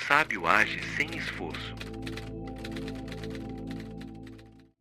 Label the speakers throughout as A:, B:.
A: sábio age sem esforço.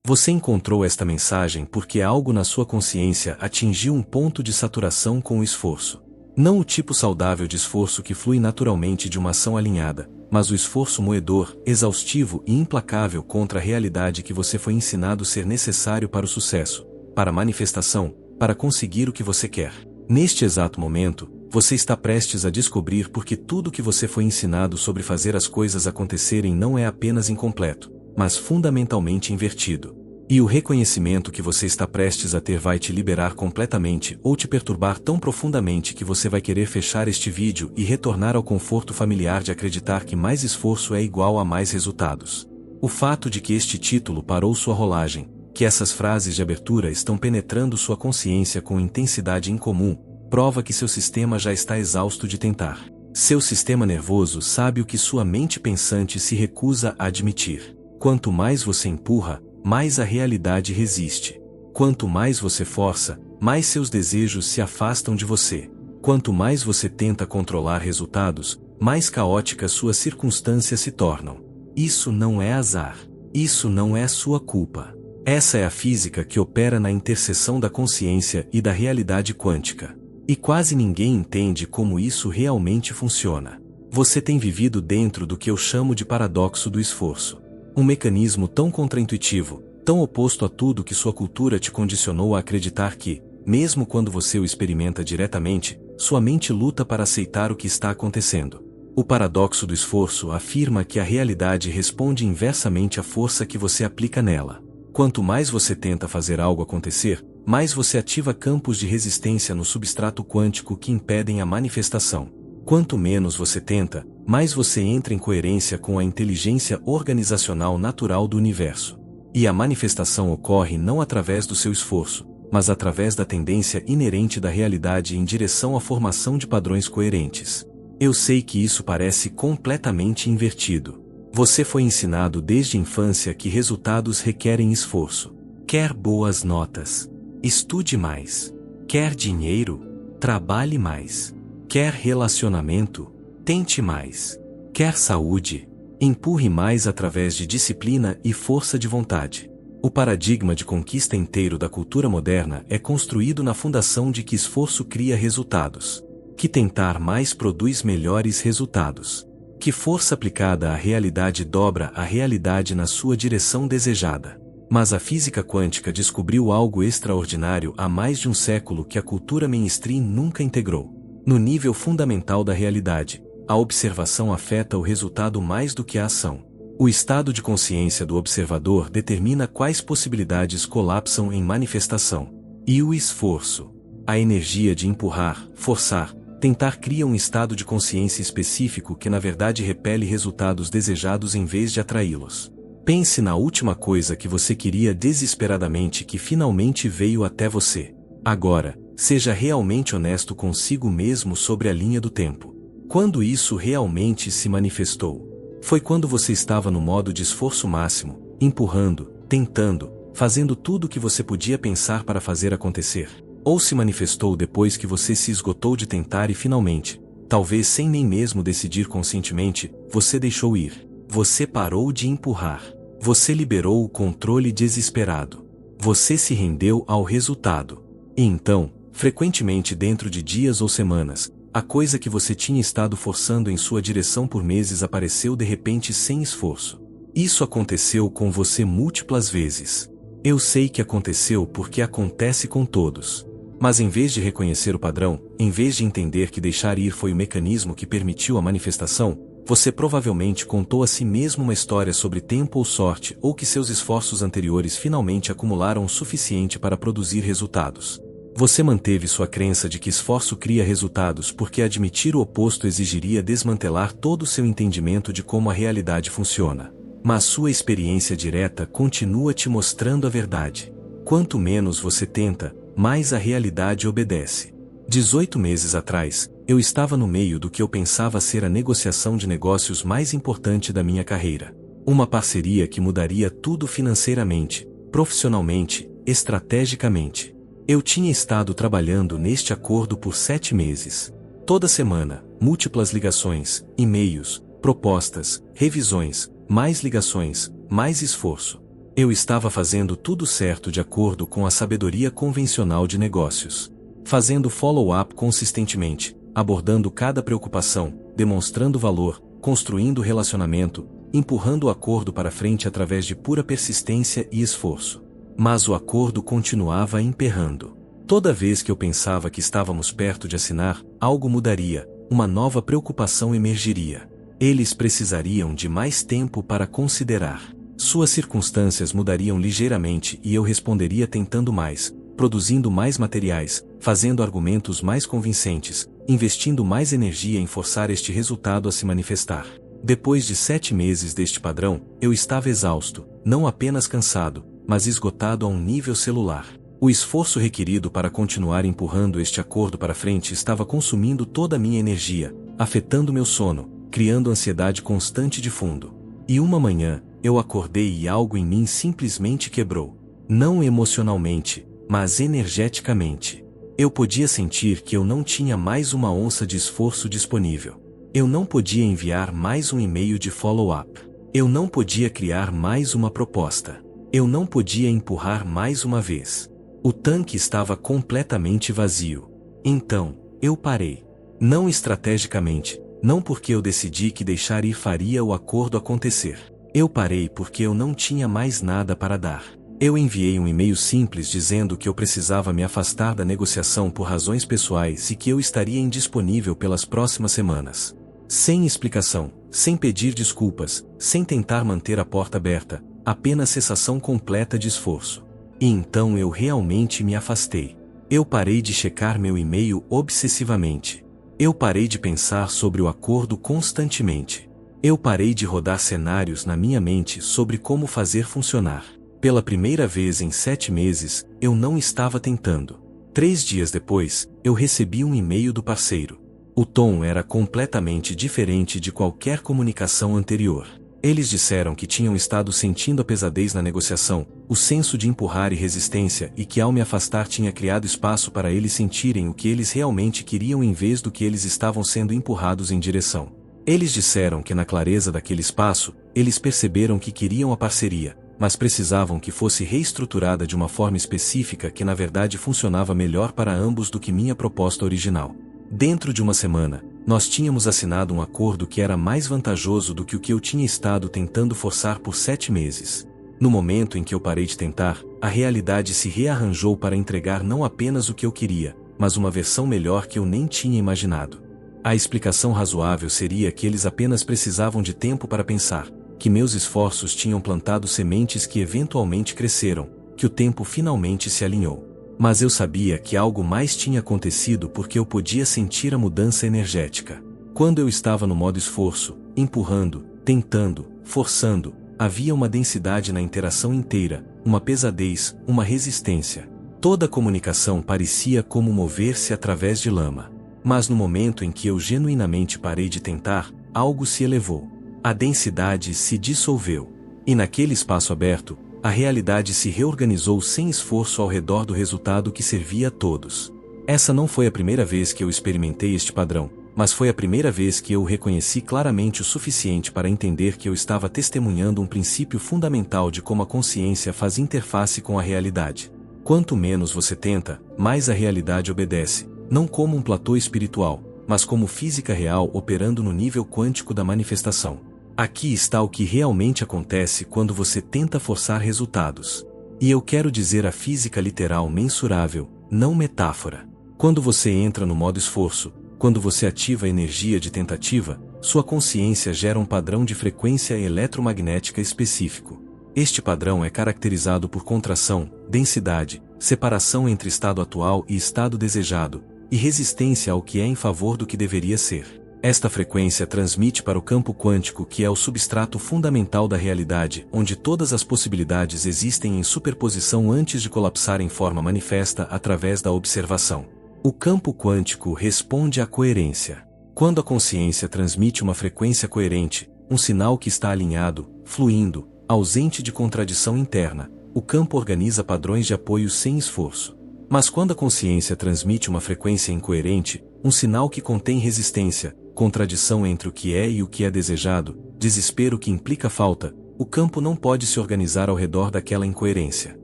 B: Você encontrou esta mensagem porque algo na sua consciência atingiu um ponto de saturação com o esforço. Não o tipo saudável de esforço que flui naturalmente de uma ação alinhada, mas o esforço moedor, exaustivo e implacável contra a realidade que você foi ensinado ser necessário para o sucesso, para a manifestação, para conseguir o que você quer. Neste exato momento, você está prestes a descobrir porque tudo que você foi ensinado sobre fazer as coisas acontecerem não é apenas incompleto, mas fundamentalmente invertido. E o reconhecimento que você está prestes a ter vai te liberar completamente ou te perturbar tão profundamente que você vai querer fechar este vídeo e retornar ao conforto familiar de acreditar que mais esforço é igual a mais resultados. O fato de que este título parou sua rolagem, que essas frases de abertura estão penetrando sua consciência com intensidade incomum, prova que seu sistema já está exausto de tentar. Seu sistema nervoso sabe o que sua mente pensante se recusa a admitir. Quanto mais você empurra, mais a realidade resiste. Quanto mais você força, mais seus desejos se afastam de você. Quanto mais você tenta controlar resultados, mais caóticas suas circunstâncias se tornam. Isso não é azar. Isso não é sua culpa. Essa é a física que opera na interseção da consciência e da realidade quântica. E quase ninguém entende como isso realmente funciona. Você tem vivido dentro do que eu chamo de paradoxo do esforço. Um mecanismo tão contraintuitivo, tão oposto a tudo que sua cultura te condicionou a acreditar que, mesmo quando você o experimenta diretamente, sua mente luta para aceitar o que está acontecendo. O paradoxo do esforço afirma que a realidade responde inversamente à força que você aplica nela. Quanto mais você tenta fazer algo acontecer, mais você ativa campos de resistência no substrato quântico que impedem a manifestação. Quanto menos você tenta, mais você entra em coerência com a inteligência organizacional natural do universo. E a manifestação ocorre não através do seu esforço, mas através da tendência inerente da realidade em direção à formação de padrões coerentes. Eu sei que isso parece completamente invertido. Você foi ensinado desde a infância que resultados requerem esforço. Quer boas notas? Estude mais. Quer dinheiro? Trabalhe mais. Quer relacionamento? Tente mais. Quer saúde? Empurre mais através de disciplina e força de vontade. O paradigma de conquista inteiro da cultura moderna é construído na fundação de que esforço cria resultados. Que tentar mais produz melhores resultados. Que força aplicada à realidade dobra a realidade na sua direção desejada. Mas a física quântica descobriu algo extraordinário há mais de um século que a cultura mainstream nunca integrou. No nível fundamental da realidade, a observação afeta o resultado mais do que a ação. O estado de consciência do observador determina quais possibilidades colapsam em manifestação. E o esforço, a energia de empurrar, forçar, tentar cria um estado de consciência específico que na verdade repele resultados desejados em vez de atraí-los. Pense na última coisa que você queria desesperadamente que finalmente veio até você. Agora, seja realmente honesto consigo mesmo sobre a linha do tempo. Quando isso realmente se manifestou? Foi quando você estava no modo de esforço máximo, empurrando, tentando, fazendo tudo o que você podia pensar para fazer acontecer? Ou se manifestou depois que você se esgotou de tentar e finalmente, talvez sem nem mesmo decidir conscientemente, você deixou ir? Você parou de empurrar. Você liberou o controle desesperado. Você se rendeu ao resultado. E então, frequentemente dentro de dias ou semanas, a coisa que você tinha estado forçando em sua direção por meses apareceu de repente sem esforço. Isso aconteceu com você múltiplas vezes. Eu sei que aconteceu porque acontece com todos. Mas em vez de reconhecer o padrão, em vez de entender que deixar ir foi o mecanismo que permitiu a manifestação, você provavelmente contou a si mesmo uma história sobre tempo ou sorte ou que seus esforços anteriores finalmente acumularam o suficiente para produzir resultados. Você manteve sua crença de que esforço cria resultados porque admitir o oposto exigiria desmantelar todo o seu entendimento de como a realidade funciona. Mas sua experiência direta continua te mostrando a verdade. Quanto menos você tenta, mais a realidade obedece. 18 meses atrás, eu estava no meio do que eu pensava ser a negociação de negócios mais importante da minha carreira. Uma parceria que mudaria tudo financeiramente, profissionalmente, estrategicamente. Eu tinha estado trabalhando neste acordo por 7 meses. Toda semana, múltiplas ligações, e-mails, propostas, revisões, mais ligações, mais esforço. Eu estava fazendo tudo certo de acordo com a sabedoria convencional de negócios. Fazendo follow-up consistentemente, abordando cada preocupação, demonstrando valor, construindo relacionamento, empurrando o acordo para frente através de pura persistência e esforço. Mas o acordo continuava emperrando. Toda vez que eu pensava que estávamos perto de assinar, algo mudaria, uma nova preocupação emergiria. Eles precisariam de mais tempo para considerar. Suas circunstâncias mudariam ligeiramente e eu responderia tentando mais, produzindo mais materiais, fazendo argumentos mais convincentes, investindo mais energia em forçar este resultado a se manifestar. Depois de 7 meses deste padrão, eu estava exausto, não apenas cansado, mas esgotado a um nível celular. O esforço requerido para continuar empurrando este acordo para frente estava consumindo toda a minha energia, afetando meu sono, criando ansiedade constante de fundo. E uma manhã, eu acordei e algo em mim simplesmente quebrou. Não emocionalmente, mas energeticamente. Eu podia sentir que eu não tinha mais uma onça de esforço disponível. Eu não podia enviar mais um e-mail de follow-up. Eu não podia criar mais uma proposta. Eu não podia empurrar mais uma vez. O tanque estava completamente vazio. Então, eu parei. Não estrategicamente, não porque eu decidi que deixar ir faria o acordo acontecer. Eu parei porque eu não tinha mais nada para dar. Eu enviei um e-mail simples dizendo que eu precisava me afastar da negociação por razões pessoais e que eu estaria indisponível pelas próximas semanas. Sem explicação, sem pedir desculpas, sem tentar manter a porta aberta, apenas cessação completa de esforço. E então eu realmente me afastei. Eu parei de checar meu e-mail obsessivamente. Eu parei de pensar sobre o acordo constantemente. Eu parei de rodar cenários na minha mente sobre como fazer funcionar. Pela primeira vez em 7 meses, eu não estava tentando. 3 dias depois, eu recebi um e-mail do parceiro. O tom era completamente diferente de qualquer comunicação anterior. Eles disseram que tinham estado sentindo a pesadez na negociação, o senso de empurrar e resistência e que ao me afastar tinha criado espaço para eles sentirem o que eles realmente queriam em vez do que eles estavam sendo empurrados em direção. Eles disseram que na clareza daquele espaço, eles perceberam que queriam a parceria, mas precisavam que fosse reestruturada de uma forma específica que na verdade funcionava melhor para ambos do que minha proposta original. Dentro de uma semana, nós tínhamos assinado um acordo que era mais vantajoso do que o que eu tinha estado tentando forçar por 7 meses. No momento em que eu parei de tentar, a realidade se rearranjou para entregar não apenas o que eu queria, mas uma versão melhor que eu nem tinha imaginado. A explicação razoável seria que eles apenas precisavam de tempo para pensar, que meus esforços tinham plantado sementes que eventualmente cresceram, que o tempo finalmente se alinhou. Mas eu sabia que algo mais tinha acontecido porque eu podia sentir a mudança energética. Quando eu estava no modo esforço, empurrando, tentando, forçando, havia uma densidade na interação inteira, uma pesadez, uma resistência. Toda a comunicação parecia como mover-se através de lama. Mas no momento em que eu genuinamente parei de tentar, algo se elevou. A densidade se dissolveu. E naquele espaço aberto, a realidade se reorganizou sem esforço ao redor do resultado que servia a todos. Essa não foi a primeira vez que eu experimentei este padrão, mas foi a primeira vez que eu o reconheci claramente o suficiente para entender que eu estava testemunhando um princípio fundamental de como a consciência faz interface com a realidade. Quanto menos você tenta, mais a realidade obedece, não como um platô espiritual, mas como física real operando no nível quântico da manifestação. Aqui está o que realmente acontece quando você tenta forçar resultados. E eu quero dizer a física literal mensurável, não metáfora. Quando você entra no modo esforço, quando você ativa a energia de tentativa, sua consciência gera um padrão de frequência eletromagnética específico. Este padrão é caracterizado por contração, densidade, separação entre estado atual e estado desejado, e resistência ao que é em favor do que deveria ser. Esta frequência transmite para o campo quântico, que é o substrato fundamental da realidade, onde todas as possibilidades existem em superposição antes de colapsar em forma manifesta através da observação. O campo quântico responde à coerência. Quando a consciência transmite uma frequência coerente, um sinal que está alinhado, fluindo, ausente de contradição interna, o campo organiza padrões de apoio sem esforço. Mas quando a consciência transmite uma frequência incoerente, um sinal que contém resistência, contradição entre o que é e o que é desejado, desespero que implica falta, o campo não pode se organizar ao redor daquela incoerência.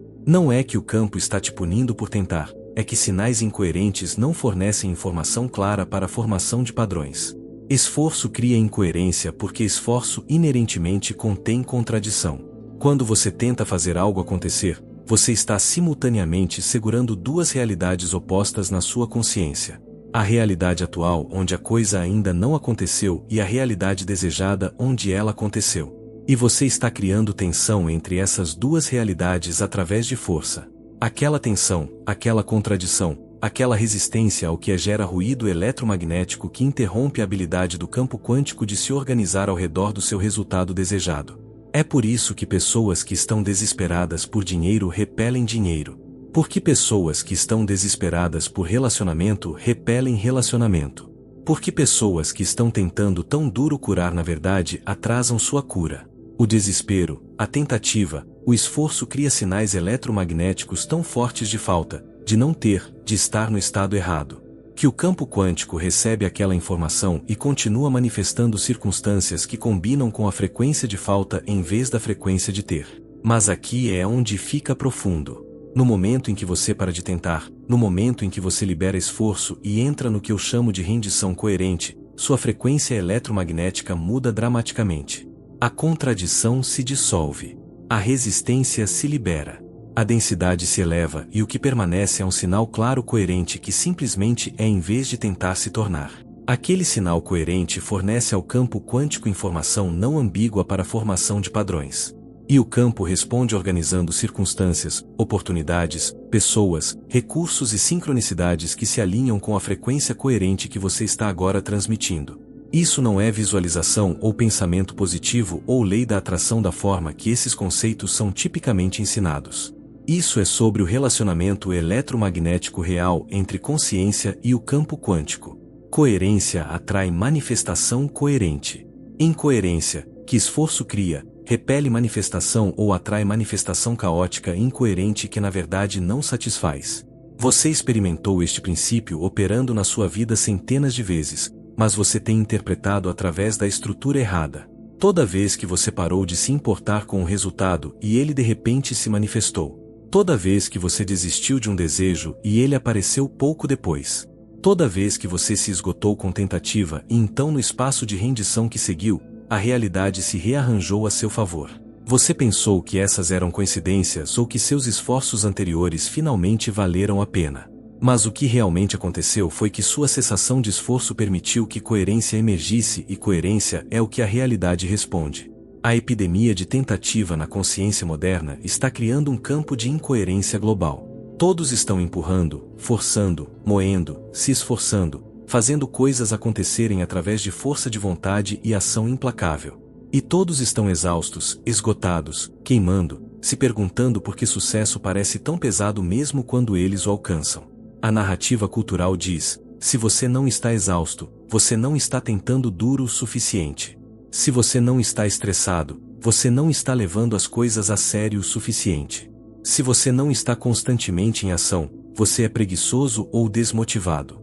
B: Não é que o campo está te punindo por tentar, é que sinais incoerentes não fornecem informação clara para a formação de padrões. Esforço cria incoerência porque esforço inerentemente contém contradição. Quando você tenta fazer algo acontecer, você está simultaneamente segurando duas realidades opostas na sua consciência. A realidade atual, onde a coisa ainda não aconteceu, e a realidade desejada, onde ela aconteceu. E você está criando tensão entre essas duas realidades através de força. Aquela tensão, aquela contradição, aquela resistência ao que gera ruído eletromagnético que interrompe a habilidade do campo quântico de se organizar ao redor do seu resultado desejado. É por isso que pessoas que estão desesperadas por dinheiro repelem dinheiro. Porque pessoas que estão desesperadas por relacionamento repelem relacionamento. Porque pessoas que estão tentando tão duro curar na verdade atrasam sua cura. O desespero, a tentativa, o esforço cria sinais eletromagnéticos tão fortes de falta, de não ter, de estar no estado errado, que o campo quântico recebe aquela informação e continua manifestando circunstâncias que combinam com a frequência de falta em vez da frequência de ter. Mas aqui é onde fica profundo. No momento em que você para de tentar, no momento em que você libera esforço e entra no que eu chamo de rendição coerente, sua frequência eletromagnética muda dramaticamente. A contradição se dissolve. A resistência se libera. A densidade se eleva e o que permanece é um sinal claro coerente que simplesmente é em vez de tentar se tornar. Aquele sinal coerente fornece ao campo quântico informação não ambígua para a formação de padrões. E o campo responde organizando circunstâncias, oportunidades, pessoas, recursos e sincronicidades que se alinham com a frequência coerente que você está agora transmitindo. Isso não é visualização ou pensamento positivo ou lei da atração da forma que esses conceitos são tipicamente ensinados. Isso é sobre o relacionamento eletromagnético real entre consciência e o campo quântico. Coerência atrai manifestação coerente. Incoerência, que esforço cria, repele manifestação ou atrai manifestação caótica e incoerente que na verdade não satisfaz. Você experimentou este princípio operando na sua vida centenas de vezes, mas você tem interpretado através da estrutura errada. Toda vez que você parou de se importar com o resultado e ele de repente se manifestou. Toda vez que você desistiu de um desejo e ele apareceu pouco depois. Toda vez que você se esgotou com tentativa e então no espaço de rendição que seguiu, a realidade se rearranjou a seu favor. Você pensou que essas eram coincidências ou que seus esforços anteriores finalmente valeram a pena. Mas o que realmente aconteceu foi que sua cessação de esforço permitiu que coerência emergisse e coerência é o que a realidade responde. A epidemia de tentativa na consciência moderna está criando um campo de incoerência global. Todos estão empurrando, forçando, moendo, se esforçando, fazendo coisas acontecerem através de força de vontade e ação implacável. E todos estão exaustos, esgotados, queimando, se perguntando por que sucesso parece tão pesado mesmo quando eles o alcançam. A narrativa cultural diz: se você não está exausto, você não está tentando duro o suficiente. Se você não está estressado, você não está levando as coisas a sério o suficiente. Se você não está constantemente em ação, você é preguiçoso ou desmotivado.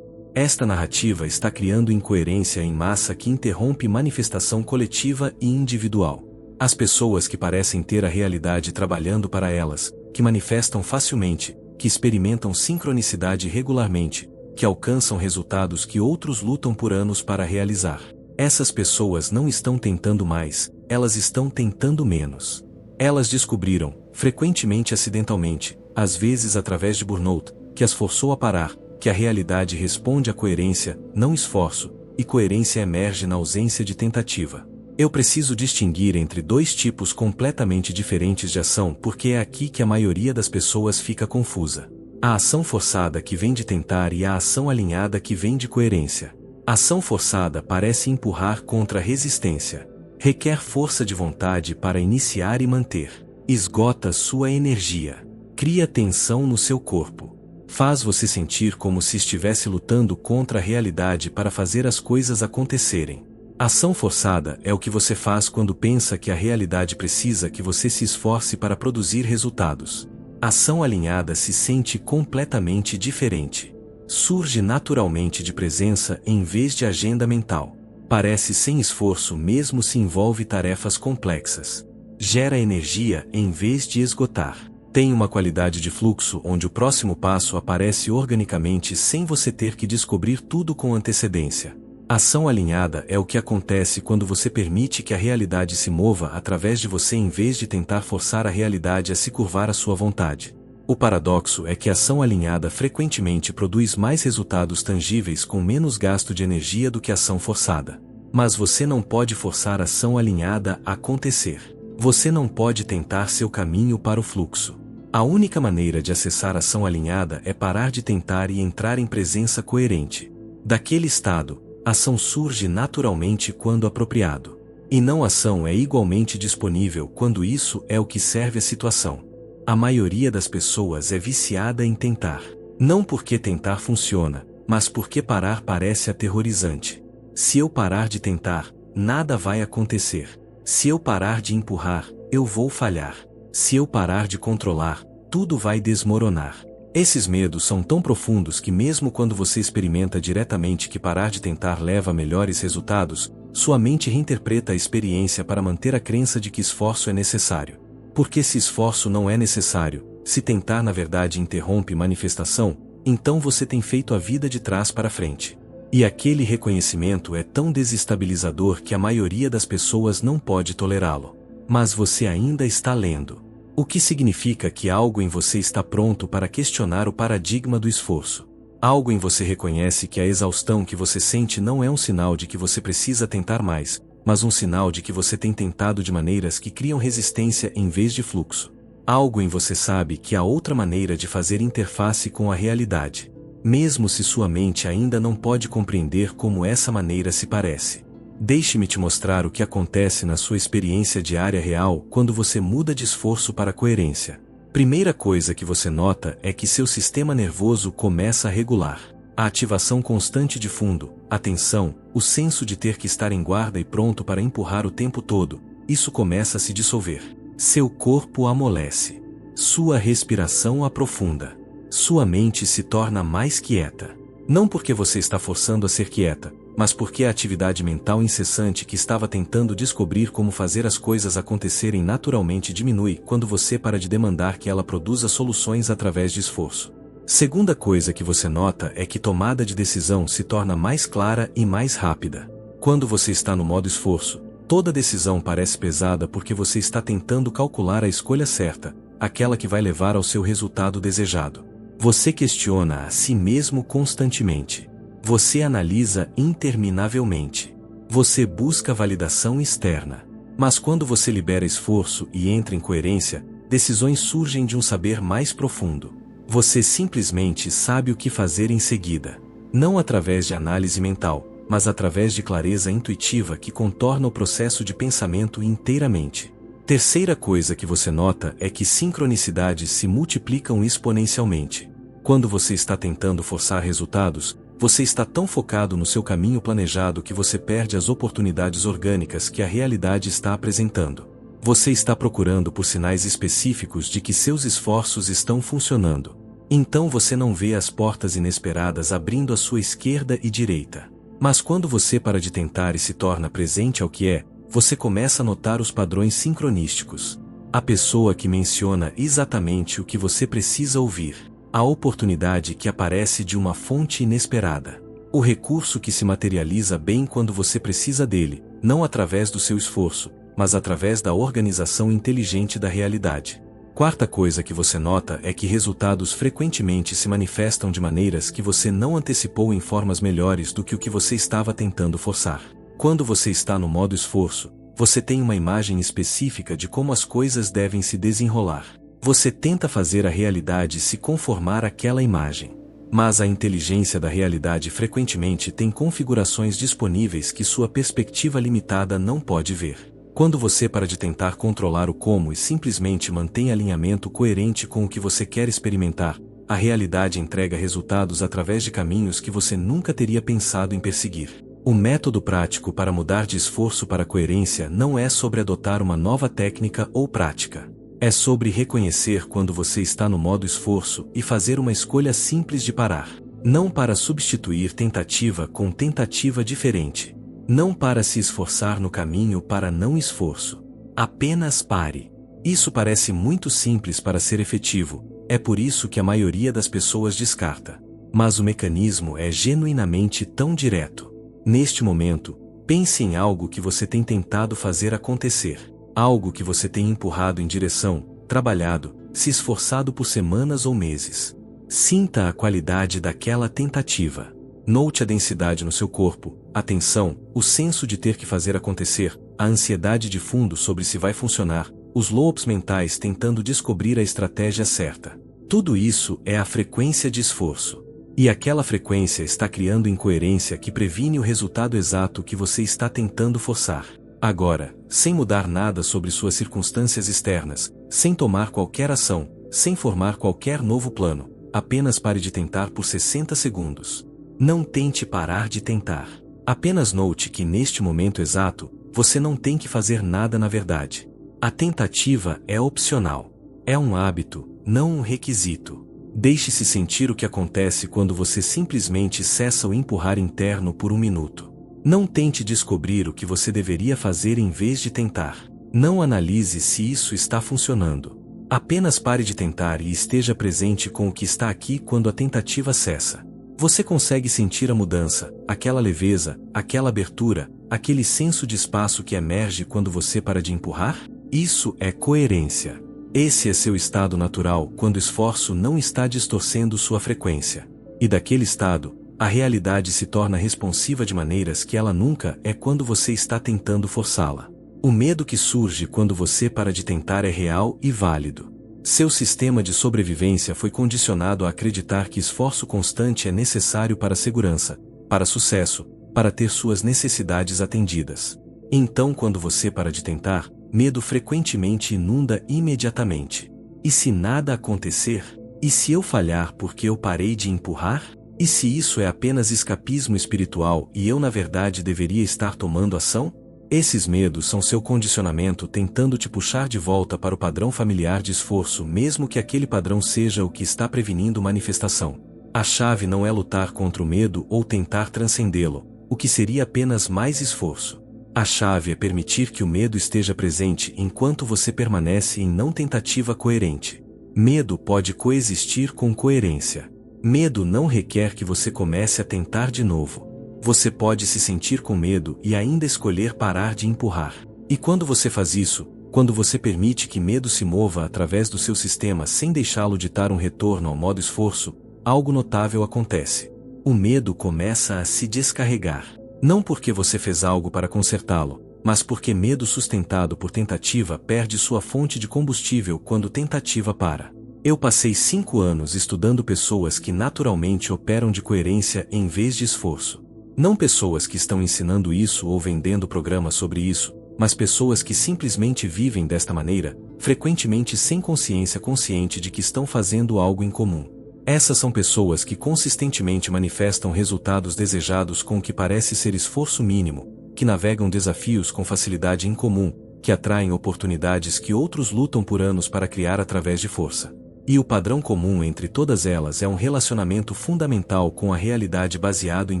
B: Esta narrativa está criando incoerência em massa que interrompe manifestação coletiva e individual. As pessoas que parecem ter a realidade trabalhando para elas, que manifestam facilmente, que experimentam sincronicidade regularmente, que alcançam resultados que outros lutam por anos para realizar. Essas pessoas não estão tentando mais, elas estão tentando menos. Elas descobriram, frequentemente acidentalmente, às vezes através de burnout, que as forçou a parar, que a realidade responde à coerência, não esforço, e coerência emerge na ausência de tentativa. Eu preciso distinguir entre dois tipos completamente diferentes de ação porque é aqui que a maioria das pessoas fica confusa. A ação forçada que vem de tentar e a ação alinhada que vem de coerência. A ação forçada parece empurrar contra a resistência. Requer força de vontade para iniciar e manter. Esgota sua energia. Cria tensão no seu corpo. Faz você sentir como se estivesse lutando contra a realidade para fazer as coisas acontecerem. Ação forçada é o que você faz quando pensa que a realidade precisa que você se esforce para produzir resultados. Ação alinhada se sente completamente diferente. Surge naturalmente de presença em vez de agenda mental. Parece sem esforço mesmo se envolve tarefas complexas. Gera energia em vez de esgotar. Tem uma qualidade de fluxo onde o próximo passo aparece organicamente sem você ter que descobrir tudo com antecedência. Ação alinhada é o que acontece quando você permite que a realidade se mova através de você em vez de tentar forçar a realidade a se curvar à sua vontade. O paradoxo é que a ação alinhada frequentemente produz mais resultados tangíveis com menos gasto de energia do que a ação forçada. Mas você não pode forçar a ação alinhada a acontecer. Você não pode tentar seu caminho para o fluxo. A única maneira de acessar a ação alinhada é parar de tentar e entrar em presença coerente. Daquele estado, a ação surge naturalmente quando apropriado. E não ação é igualmente disponível quando isso é o que serve a situação. A maioria das pessoas é viciada em tentar. Não porque tentar funciona, mas porque parar parece aterrorizante. Se eu parar de tentar, nada vai acontecer. Se eu parar de empurrar, eu vou falhar. Se eu parar de controlar, tudo vai desmoronar. Esses medos são tão profundos que mesmo quando você experimenta diretamente que parar de tentar leva a melhores resultados, sua mente reinterpreta a experiência para manter a crença de que esforço é necessário. Porque se esforço não é necessário, se tentar na verdade interrompe manifestação, então você tem feito a vida de trás para frente. E aquele reconhecimento é tão desestabilizador que a maioria das pessoas não pode tolerá-lo. Mas você ainda está lendo. O que significa que algo em você está pronto para questionar o paradigma do esforço. Algo em você reconhece que a exaustão que você sente não é um sinal de que você precisa tentar mais, mas um sinal de que você tem tentado de maneiras que criam resistência em vez de fluxo. Algo em você sabe que há outra maneira de fazer interface com a realidade, mesmo se sua mente ainda não pode compreender como essa maneira se parece. Deixe-me te mostrar o que acontece na sua experiência diária real quando você muda de esforço para coerência. Primeira coisa que você nota é que seu sistema nervoso começa a regular. A ativação constante de fundo, a tensão, o senso de ter que estar em guarda e pronto para empurrar o tempo todo, isso começa a se dissolver. Seu corpo amolece. Sua respiração aprofunda. Sua mente se torna mais quieta. Não porque você está forçando a ser quieta, mas porque a atividade mental incessante que estava tentando descobrir como fazer as coisas acontecerem naturalmente diminui quando você para de demandar que ela produza soluções através de esforço. Segunda coisa que você nota é que tomada de decisão se torna mais clara e mais rápida. Quando você está no modo esforço, toda decisão parece pesada porque você está tentando calcular a escolha certa, aquela que vai levar ao seu resultado desejado. Você questiona a si mesmo constantemente. Você analisa interminavelmente. Você busca validação externa. Mas quando você libera esforço e entra em coerência, decisões surgem de um saber mais profundo. Você simplesmente sabe o que fazer em seguida. Não através de análise mental, mas através de clareza intuitiva que contorna o processo de pensamento inteiramente. Terceira coisa que você nota é que sincronicidades se multiplicam exponencialmente. Quando você está tentando forçar resultados, você está tão focado no seu caminho planejado que você perde as oportunidades orgânicas que a realidade está apresentando. Você está procurando por sinais específicos de que seus esforços estão funcionando. Então você não vê as portas inesperadas abrindo à sua esquerda e direita. Mas quando você para de tentar e se torna presente ao que é, você começa a notar os padrões sincronísticos. A pessoa que menciona exatamente o que você precisa ouvir. A oportunidade que aparece de uma fonte inesperada. O recurso que se materializa bem quando você precisa dele, não através do seu esforço, mas através da organização inteligente da realidade. Quarta coisa que você nota é que resultados frequentemente se manifestam de maneiras que você não antecipou em formas melhores do que o que você estava tentando forçar. Quando você está no modo esforço, você tem uma imagem específica de como as coisas devem se desenrolar. Você tenta fazer a realidade se conformar àquela imagem. Mas a inteligência da realidade frequentemente tem configurações disponíveis que sua perspectiva limitada não pode ver. Quando você para de tentar controlar o como e simplesmente mantém alinhamento coerente com o que você quer experimentar, a realidade entrega resultados através de caminhos que você nunca teria pensado em perseguir. O método prático para mudar de esforço para coerência não é sobre adotar uma nova técnica ou prática. É sobre reconhecer quando você está no modo esforço e fazer uma escolha simples de parar. Não para substituir tentativa com tentativa diferente. Não para se esforçar no caminho para não esforço. Apenas pare. Isso parece muito simples para ser efetivo, é por isso que a maioria das pessoas descarta. Mas o mecanismo é genuinamente tão direto. Neste momento, pense em algo que você tem tentado fazer acontecer. Algo que você tem empurrado em direção, trabalhado, se esforçado por semanas ou meses. Sinta a qualidade daquela tentativa. Note a densidade no seu corpo, a tensão, o senso de ter que fazer acontecer, a ansiedade de fundo sobre se vai funcionar, os lobos mentais tentando descobrir a estratégia certa. Tudo isso é a frequência de esforço. E aquela frequência está criando incoerência que previne o resultado exato que você está tentando forçar. Agora, sem mudar nada sobre suas circunstâncias externas, sem tomar qualquer ação, sem formar qualquer novo plano, apenas pare de tentar por 60 segundos. Não tente parar de tentar. Apenas note que neste momento exato, você não tem que fazer nada na verdade. A tentativa é opcional. É um hábito, não um requisito. Deixe-se sentir o que acontece quando você simplesmente cessa o empurrar interno por um minuto. Não tente descobrir o que você deveria fazer em vez de tentar. Não analise se isso está funcionando. Apenas pare de tentar e esteja presente com o que está aqui quando a tentativa cessa. Você consegue sentir a mudança, aquela leveza, aquela abertura, aquele senso de espaço que emerge quando você para de empurrar? Isso é coerência. Esse é seu estado natural quando o esforço não está distorcendo sua frequência. E daquele estado, a realidade se torna responsiva de maneiras que ela nunca é quando você está tentando forçá-la. O medo que surge quando você para de tentar é real e válido. Seu sistema de sobrevivência foi condicionado a acreditar que esforço constante é necessário para segurança, para sucesso, para ter suas necessidades atendidas. Então, quando você para de tentar, medo frequentemente inunda imediatamente. E se nada acontecer? E se eu falhar porque eu parei de empurrar? E se isso é apenas escapismo espiritual e eu na verdade deveria estar tomando ação? Esses medos são seu condicionamento tentando te puxar de volta para o padrão familiar de esforço, mesmo que aquele padrão seja o que está prevenindo manifestação. A chave não é lutar contra o medo ou tentar transcendê-lo, o que seria apenas mais esforço. A chave é permitir que o medo esteja presente enquanto você permanece em não tentativa coerente. Medo pode coexistir com coerência. Medo não requer que você comece a tentar de novo. Você pode se sentir com medo e ainda escolher parar de empurrar. E quando você faz isso, quando você permite que medo se mova através do seu sistema sem deixá-lo ditar um retorno ao modo esforço, algo notável acontece. O medo começa a se descarregar. Não porque você fez algo para consertá-lo, mas porque medo sustentado por tentativa perde sua fonte de combustível quando tentativa para. Eu passei 5 anos estudando pessoas que naturalmente operam de coerência em vez de esforço. Não pessoas que estão ensinando isso ou vendendo programas sobre isso, mas pessoas que simplesmente vivem desta maneira, frequentemente sem consciência consciente de que estão fazendo algo em comum. Essas são pessoas que consistentemente manifestam resultados desejados com o que parece ser esforço mínimo, que navegam desafios com facilidade incomum, que atraem oportunidades que outros lutam por anos para criar através de força. E o padrão comum entre todas elas é um relacionamento fundamental com a realidade baseado em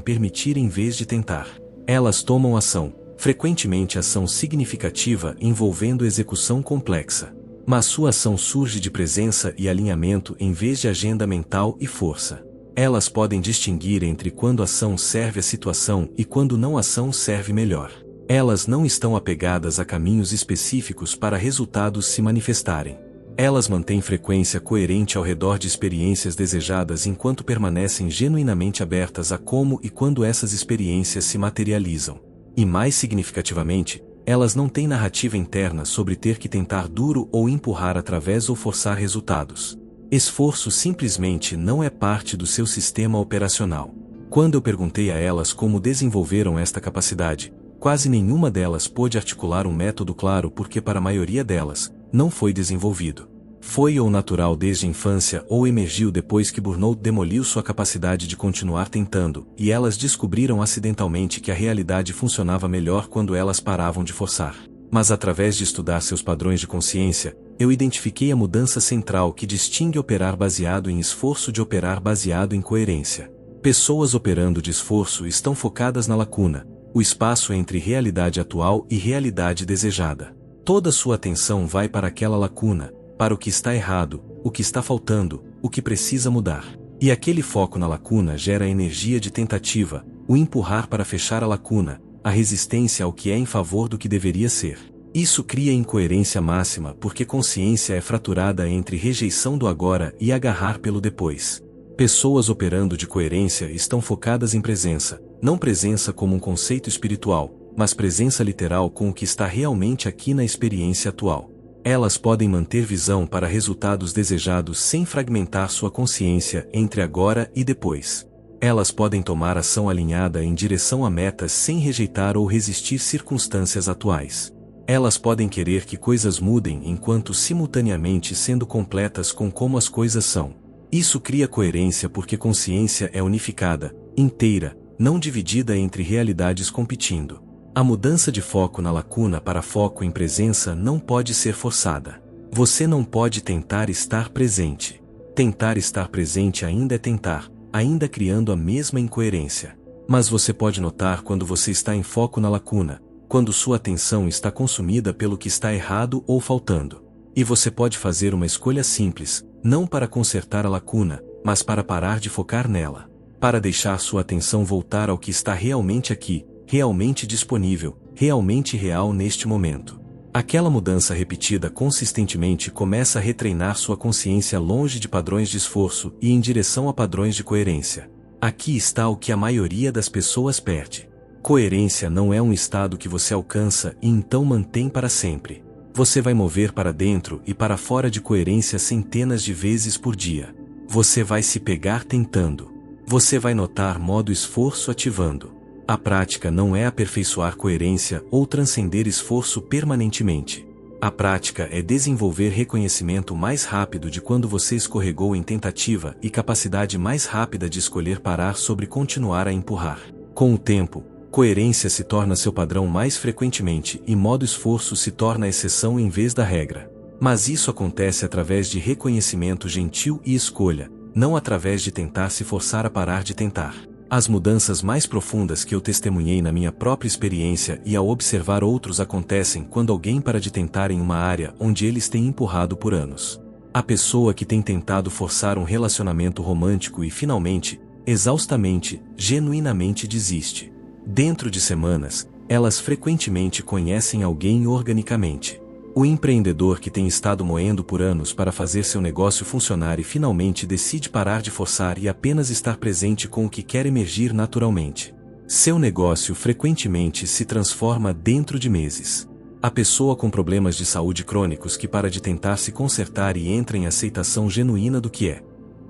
B: permitir em vez de tentar. Elas tomam ação, frequentemente ação significativa envolvendo execução complexa. Mas sua ação surge de presença e alinhamento em vez de agenda mental e força. Elas podem distinguir entre quando a ação serve à situação e quando não ação serve melhor. Elas não estão apegadas a caminhos específicos para resultados se manifestarem. Elas mantêm frequência coerente ao redor de experiências desejadas enquanto permanecem genuinamente abertas a como e quando essas experiências se materializam. E mais significativamente, elas não têm narrativa interna sobre ter que tentar duro ou empurrar através ou forçar resultados. Esforço simplesmente não é parte do seu sistema operacional. Quando eu perguntei a elas como desenvolveram esta capacidade, quase nenhuma delas pôde articular um método claro porque para a maioria delas, não foi desenvolvido. Foi ou natural desde a infância ou emergiu depois que burnout demoliu sua capacidade de continuar tentando, e elas descobriram acidentalmente que a realidade funcionava melhor quando elas paravam de forçar. Mas através de estudar seus padrões de consciência, eu identifiquei a mudança central que distingue operar baseado em esforço de operar baseado em coerência. Pessoas operando de esforço estão focadas na lacuna, o espaço entre realidade atual e realidade desejada. Toda sua atenção vai para aquela lacuna, para o que está errado, o que está faltando, o que precisa mudar. E aquele foco na lacuna gera a energia de tentativa, o empurrar para fechar a lacuna, a resistência ao que é em favor do que deveria ser. Isso cria incoerência máxima porque consciência é fraturada entre rejeição do agora e agarrar pelo depois. Pessoas operando de coerência estão focadas em presença, não presença como um conceito espiritual, mas presença literal com o que está realmente aqui na experiência atual. Elas podem manter visão para resultados desejados sem fragmentar sua consciência entre agora e depois. Elas podem tomar ação alinhada em direção a metas sem rejeitar ou resistir circunstâncias atuais. Elas podem querer que coisas mudem enquanto simultaneamente sendo completas com como as coisas são. Isso cria coerência porque consciência é unificada, inteira, não dividida entre realidades competindo. A mudança de foco na lacuna para foco em presença não pode ser forçada. Você não pode tentar estar presente. Tentar estar presente ainda é tentar, ainda criando a mesma incoerência. Mas você pode notar quando você está em foco na lacuna, quando sua atenção está consumida pelo que está errado ou faltando. E você pode fazer uma escolha simples, não para consertar a lacuna, mas para parar de focar nela. Para deixar sua atenção voltar ao que está realmente aqui, realmente disponível, realmente real neste momento. Aquela mudança repetida consistentemente começa a retreinar sua consciência longe de padrões de esforço e em direção a padrões de coerência. Aqui está o que a maioria das pessoas perde. Coerência não é um estado que você alcança e então mantém para sempre. Você vai mover para dentro e para fora de coerência centenas de vezes por dia. Você vai se pegar tentando. Você vai notar modo esforço ativando. A prática não é aperfeiçoar coerência ou transcender esforço permanentemente. A prática é desenvolver reconhecimento mais rápido de quando você escorregou em tentativa e capacidade mais rápida de escolher parar sobre continuar a empurrar. Com o tempo, coerência se torna seu padrão mais frequentemente e modo esforço se torna a exceção em vez da regra. Mas isso acontece através de reconhecimento gentil e escolha, não através de tentar se forçar a parar de tentar. As mudanças mais profundas que eu testemunhei na minha própria experiência e ao observar outros acontecem quando alguém para de tentar em uma área onde eles têm empurrado por anos. A pessoa que tem tentado forçar um relacionamento romântico e finalmente, exaustamente, genuinamente desiste. Dentro de semanas, elas frequentemente conhecem alguém organicamente. O empreendedor que tem estado moendo por anos para fazer seu negócio funcionar e finalmente decide parar de forçar e apenas estar presente com o que quer emergir naturalmente. Seu negócio frequentemente se transforma dentro de meses. A pessoa com problemas de saúde crônicos que para de tentar se consertar e entra em aceitação genuína do que é.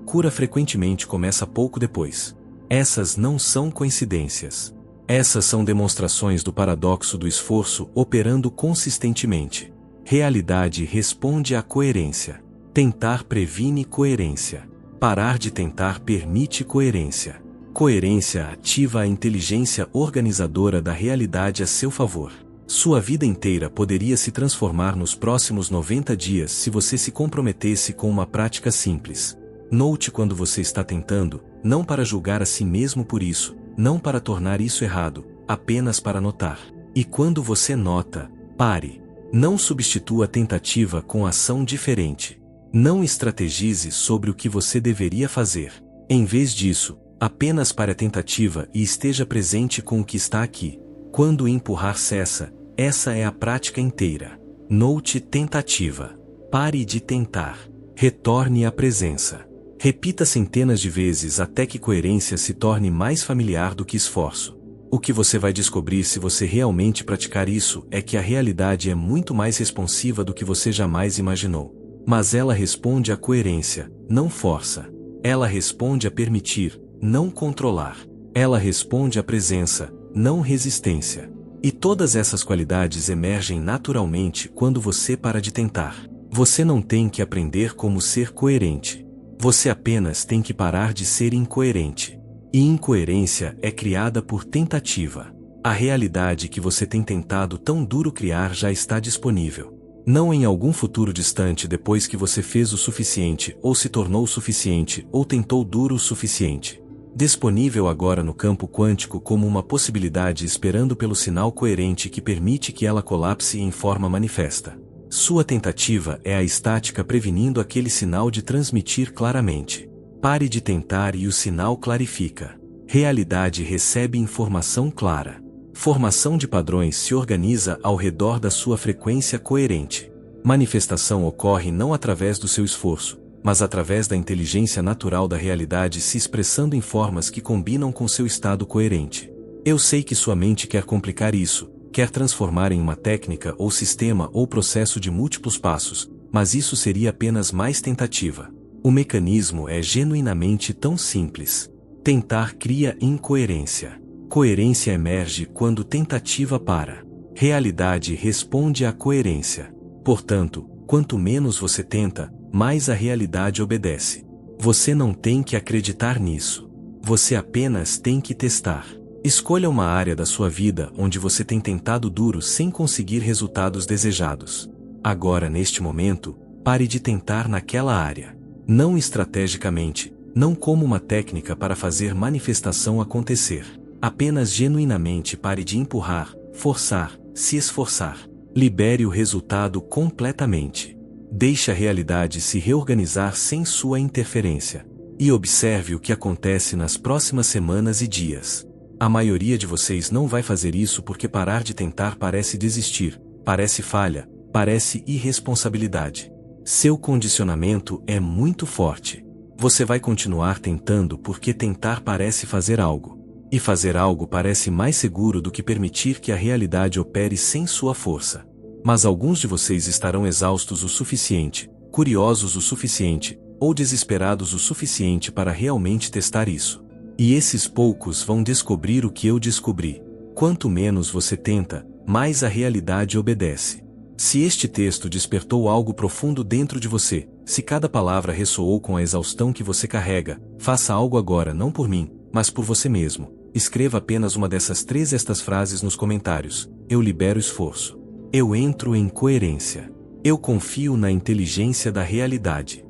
B: Cura frequentemente começa pouco depois. Essas não são coincidências. Essas são demonstrações do paradoxo do esforço operando consistentemente. Realidade responde à coerência. Tentar previne coerência. Parar de tentar permite coerência. Coerência ativa a inteligência organizadora da realidade a seu favor. Sua vida inteira poderia se transformar nos próximos 90 dias se você se comprometesse com uma prática simples. Note quando você está tentando, não para julgar a si mesmo por isso, não para tornar isso errado, apenas para notar. E quando você nota, pare. Não substitua a tentativa com ação diferente. Não estrategize sobre o que você deveria fazer. Em vez disso, apenas pare a tentativa e esteja presente com o que está aqui. Quando o empurrar cessa, essa é a prática inteira. Note tentativa. Pare de tentar. Retorne à presença. Repita centenas de vezes até que coerência se torne mais familiar do que esforço. O que você vai descobrir se você realmente praticar isso é que a realidade é muito mais responsiva do que você jamais imaginou. Mas ela responde à coerência, não força. Ela responde a permitir, não controlar. Ela responde à presença, não resistência. E todas essas qualidades emergem naturalmente quando você para de tentar. Você não tem que aprender como ser coerente. Você apenas tem que parar de ser incoerente. E incoerência é criada por tentativa. A realidade que você tem tentado tão duro criar já está disponível. Não em algum futuro distante depois que você fez o suficiente, ou se tornou o suficiente, ou tentou duro o suficiente. Disponível agora no campo quântico como uma possibilidade esperando pelo sinal coerente que permite que ela colapse em forma manifesta. Sua tentativa é a estática prevenindo aquele sinal de transmitir claramente. Pare de tentar e o sinal clarifica. Realidade recebe informação clara. Formação de padrões se organiza ao redor da sua frequência coerente. Manifestação ocorre não através do seu esforço, mas através da inteligência natural da realidade se expressando em formas que combinam com seu estado coerente. Eu sei que sua mente quer complicar isso, quer transformar em uma técnica ou sistema ou processo de múltiplos passos, mas isso seria apenas mais tentativa. O mecanismo é genuinamente tão simples. Tentar cria incoerência. Coerência emerge quando tentativa para. Realidade responde à coerência. Portanto, quanto menos você tenta, mais a realidade obedece. Você não tem que acreditar nisso. Você apenas tem que testar. Escolha uma área da sua vida onde você tem tentado duro sem conseguir resultados desejados. Agora, neste momento, pare de tentar naquela área. Não estrategicamente, não como uma técnica para fazer manifestação acontecer. Apenas genuinamente pare de empurrar, forçar, se esforçar. Libere o resultado completamente. Deixe a realidade se reorganizar sem sua interferência. E observe o que acontece nas próximas semanas e dias. A maioria de vocês não vai fazer isso porque parar de tentar parece desistir, parece falha, parece irresponsabilidade. Seu condicionamento é muito forte. Você vai continuar tentando porque tentar parece fazer algo. E fazer algo parece mais seguro do que permitir que a realidade opere sem sua força. Mas alguns de vocês estarão exaustos o suficiente, curiosos o suficiente, ou desesperados o suficiente para realmente testar isso. E esses poucos vão descobrir o que eu descobri. Quanto menos você tenta, mais a realidade obedece. Se este texto despertou algo profundo dentro de você, se cada palavra ressoou com a exaustão que você carrega, faça algo agora não por mim, mas por você mesmo. Escreva apenas uma dessas estas frases nos comentários. Eu libero esforço. Eu entro em coerência. Eu confio na inteligência da realidade.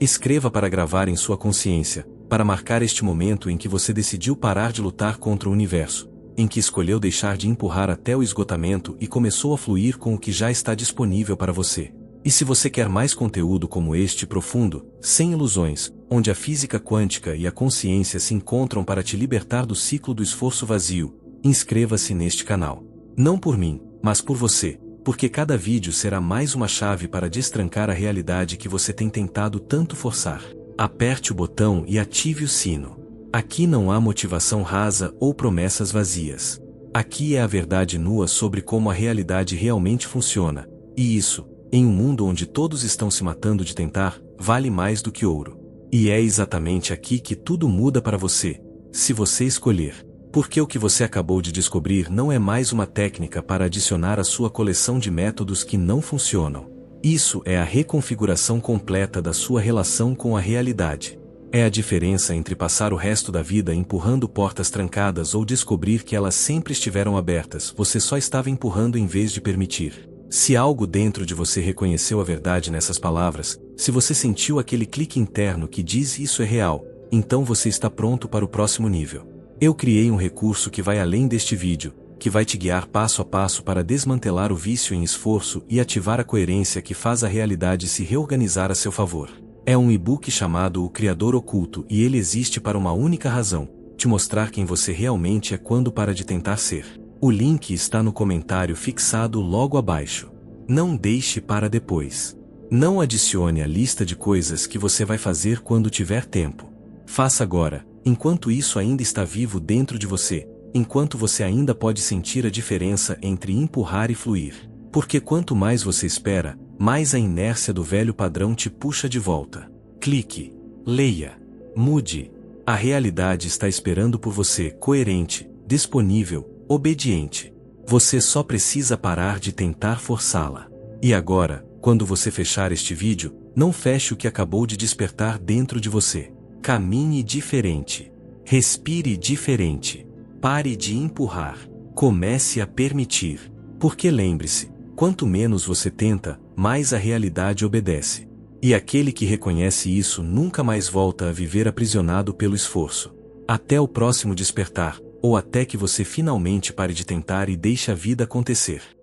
B: Escreva para gravar em sua consciência, para marcar este momento em que você decidiu parar de lutar contra o universo, em que escolheu deixar de empurrar até o esgotamento e começou a fluir com o que já está disponível para você. E se você quer mais conteúdo como este profundo, sem ilusões, onde a física quântica e a consciência se encontram para te libertar do ciclo do esforço vazio, inscreva-se neste canal. Não por mim, mas por você, porque cada vídeo será mais uma chave para destrancar a realidade que você tem tentado tanto forçar. Aperte o botão e ative o sino. Aqui não há motivação rasa ou promessas vazias. Aqui é a verdade nua sobre como a realidade realmente funciona, e isso, em um mundo onde todos estão se matando de tentar, vale mais do que ouro. E é exatamente aqui que tudo muda para você, se você escolher. Porque o que você acabou de descobrir não é mais uma técnica para adicionar à sua coleção de métodos que não funcionam. Isso é a reconfiguração completa da sua relação com a realidade. É a diferença entre passar o resto da vida empurrando portas trancadas ou descobrir que elas sempre estiveram abertas, você só estava empurrando em vez de permitir. Se algo dentro de você reconheceu a verdade nessas palavras, se você sentiu aquele clique interno que diz isso é real, então você está pronto para o próximo nível. Eu criei um recurso que vai além deste vídeo, que vai te guiar passo a passo para desmantelar o vício em esforço e ativar a coerência que faz a realidade se reorganizar a seu favor. É um e-book chamado O Criador Oculto e ele existe para uma única razão: te mostrar quem você realmente é quando para de tentar ser. O link está no comentário fixado logo abaixo. Não deixe para depois. Não adicione a lista de coisas que você vai fazer quando tiver tempo. Faça agora, enquanto isso ainda está vivo dentro de você, enquanto você ainda pode sentir a diferença entre empurrar e fluir. Porque quanto mais você espera, mais a inércia do velho padrão te puxa de volta. Clique, leia, mude. A realidade está esperando por você, coerente, disponível, obediente. Você só precisa parar de tentar forçá-la. E agora, quando você fechar este vídeo, não feche o que acabou de despertar dentro de você. Caminhe diferente. Respire diferente. Pare de empurrar. Comece a permitir. Porque lembre-se, quanto menos você tenta, mais a realidade obedece. E aquele que reconhece isso nunca mais volta a viver aprisionado pelo esforço. Até o próximo despertar, ou até que você finalmente pare de tentar e deixe a vida acontecer.